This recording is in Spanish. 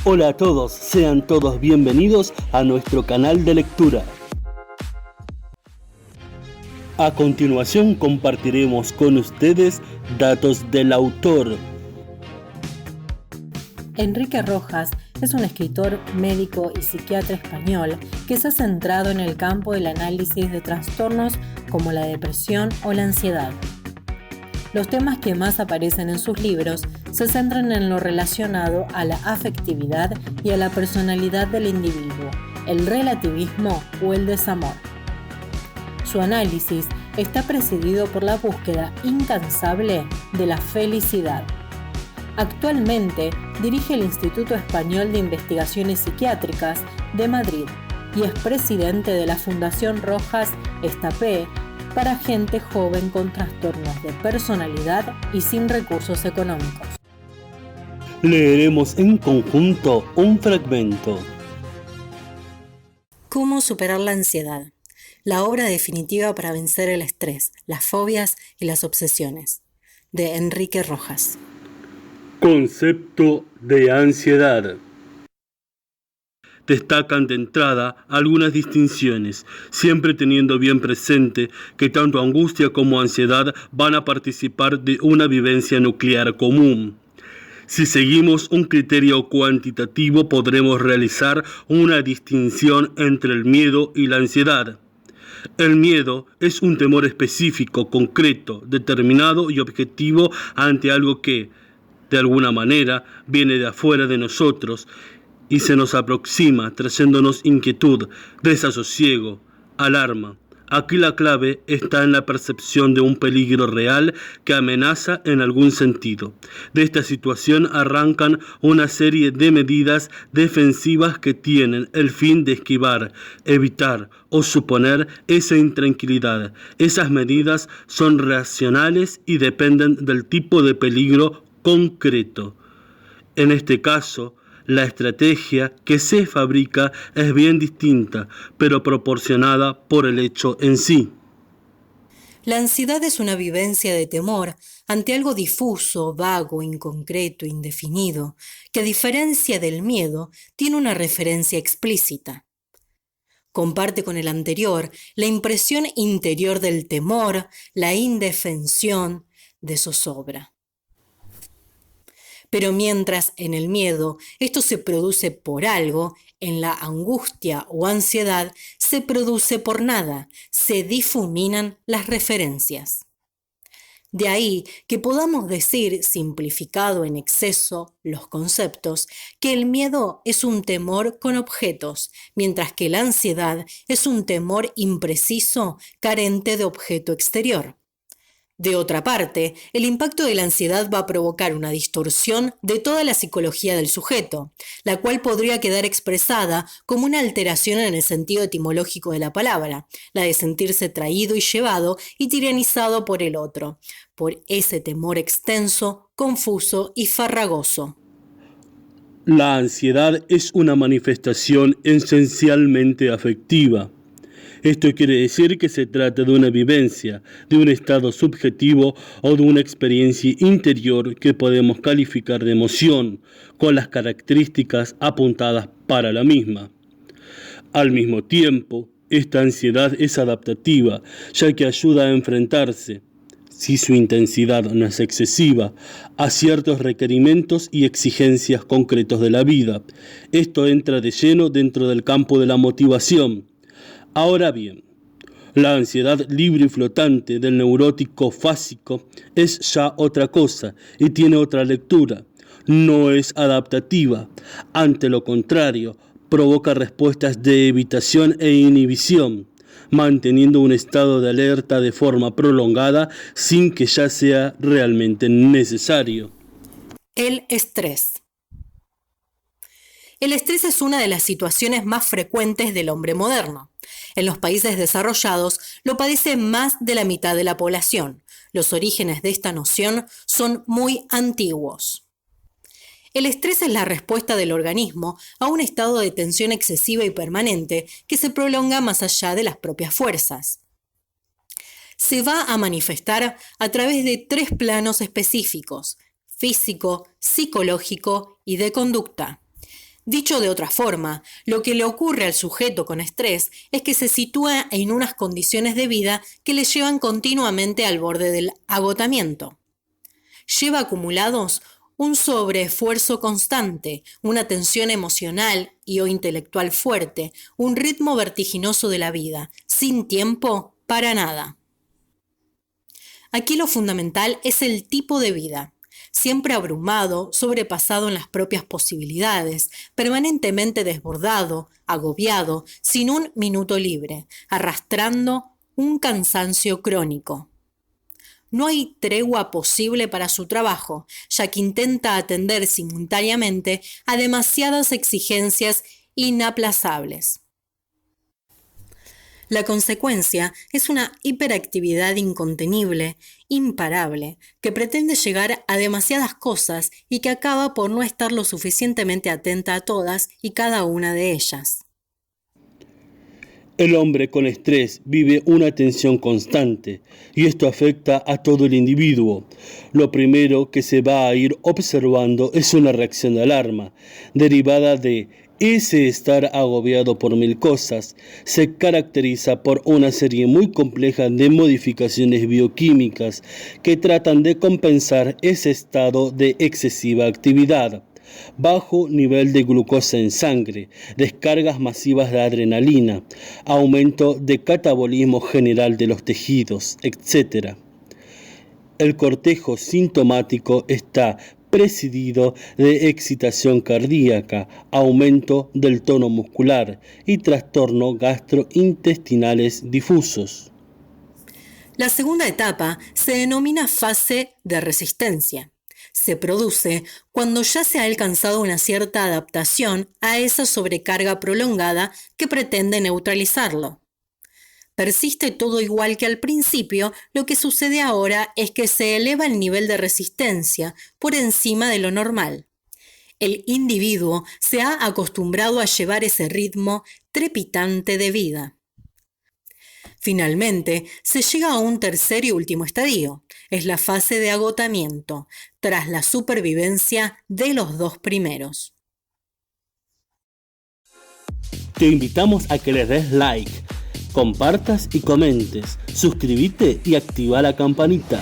Hola a todos, sean todos bienvenidos a nuestro canal de lectura. A continuación compartiremos con ustedes datos del autor. Enrique Rojas es un escritor, médico y psiquiatra español que se ha centrado en el campo del análisis de trastornos como la depresión o la ansiedad. Los temas que más aparecen en sus libros se centran en lo relacionado a la afectividad y a la personalidad del individuo, el relativismo o el desamor. Su análisis está presidido por la búsqueda incansable de la felicidad. Actualmente dirige el Instituto Español de Investigaciones Psiquiátricas de Madrid y es presidente de la Fundación Rojas Estapé para gente joven con trastornos de personalidad y sin recursos económicos. Leeremos en conjunto un fragmento. ¿Cómo superar la ansiedad? La obra definitiva para vencer el estrés, las fobias y las obsesiones, de Enrique Rojas. Concepto de ansiedad. Destacan de entrada algunas distinciones, siempre teniendo bien presente que tanto angustia como ansiedad van a participar de una vivencia nuclear común. Si seguimos un criterio cuantitativo, podremos realizar una distinción entre el miedo y la ansiedad. El miedo es un temor específico, concreto, determinado y objetivo ante algo que, de alguna manera, viene de afuera de nosotros y se nos aproxima trayéndonos inquietud, desasosiego, alarma. Aquí la clave está en la percepción de un peligro real que amenaza en algún sentido. De esta situación arrancan una serie de medidas defensivas que tienen el fin de esquivar, evitar o suponer esa intranquilidad. Esas medidas son racionales y dependen del tipo de peligro concreto. En este caso, la estrategia que se fabrica es bien distinta, pero proporcionada por el hecho en sí. La ansiedad es una vivencia de temor ante algo difuso, vago, inconcreto, indefinido, que a diferencia del miedo, tiene una referencia explícita. Comparte con el anterior la impresión interior del temor, la indefensión, de zozobra. Pero mientras en el miedo esto se produce por algo, en la angustia o ansiedad se produce por nada, se difuminan las referencias. De ahí que podamos decir, simplificado en exceso los conceptos, que el miedo es un temor con objetos, mientras que la ansiedad es un temor impreciso, carente de objeto exterior. De otra parte, el impacto de la ansiedad va a provocar una distorsión de toda la psicología del sujeto, la cual podría quedar expresada como una alteración en el sentido etimológico de la palabra, la de sentirse traído y llevado y tiranizado por el otro, por ese temor extenso, confuso y farragoso. La ansiedad es una manifestación esencialmente afectiva. Esto quiere decir que se trata de una vivencia, de un estado subjetivo o de una experiencia interior que podemos calificar de emoción, con las características apuntadas para la misma. Al mismo tiempo, esta ansiedad es adaptativa, ya que ayuda a enfrentarse, si su intensidad no es excesiva, a ciertos requerimientos y exigencias concretos de la vida. Esto entra de lleno dentro del campo de la motivación. Ahora bien, la ansiedad libre y flotante del neurótico fásico es ya otra cosa y tiene otra lectura. No es adaptativa. Ante lo contrario, provoca respuestas de evitación e inhibición, manteniendo un estado de alerta de forma prolongada sin que ya sea realmente necesario. El estrés. El estrés es una de las situaciones más frecuentes del hombre moderno. En los países desarrollados lo padece más de la mitad de la población. Los orígenes de esta noción son muy antiguos. El estrés es la respuesta del organismo a un estado de tensión excesiva y permanente que se prolonga más allá de las propias fuerzas. Se va a manifestar a través de 3 planos específicos: físico, psicológico y de conducta. Dicho de otra forma, lo que le ocurre al sujeto con estrés es que se sitúa en unas condiciones de vida que le llevan continuamente al borde del agotamiento. Lleva acumulados un sobreesfuerzo constante, una tensión emocional y o intelectual fuerte, un ritmo vertiginoso de la vida, sin tiempo para nada. Aquí lo fundamental es el tipo de vida. Siempre abrumado, sobrepasado en las propias posibilidades, permanentemente desbordado, agobiado, sin un minuto libre, arrastrando un cansancio crónico. No hay tregua posible para su trabajo, ya que intenta atender simultáneamente a demasiadas exigencias inaplazables. La consecuencia es una hiperactividad incontenible, imparable, que pretende llegar a demasiadas cosas y que acaba por no estar lo suficientemente atenta a todas y cada una de ellas. El hombre con estrés vive una tensión constante y esto afecta a todo el individuo. Lo primero que se va a ir observando es una reacción de alarma, derivada de ese estar agobiado por mil cosas. Se caracteriza por una serie muy compleja de modificaciones bioquímicas que tratan de compensar ese estado de excesiva actividad. Bajo nivel de glucosa en sangre, descargas masivas de adrenalina, aumento de catabolismo general de los tejidos, etc. El cortejo sintomático está presidido de excitación cardíaca, aumento del tono muscular y trastornos gastrointestinales difusos. La segunda etapa se denomina fase de resistencia. Se produce cuando ya se ha alcanzado una cierta adaptación a esa sobrecarga prolongada que pretende neutralizarlo. Persiste todo igual que al principio, lo que sucede ahora es que se eleva el nivel de resistencia por encima de lo normal. El individuo se ha acostumbrado a llevar ese ritmo trepidante de vida. Finalmente, se llega a un tercer y último estadio. Es la fase de agotamiento, tras la supervivencia de los dos primeros. Te invitamos a que le des like, compartas y comentes, suscríbete y activa la campanita.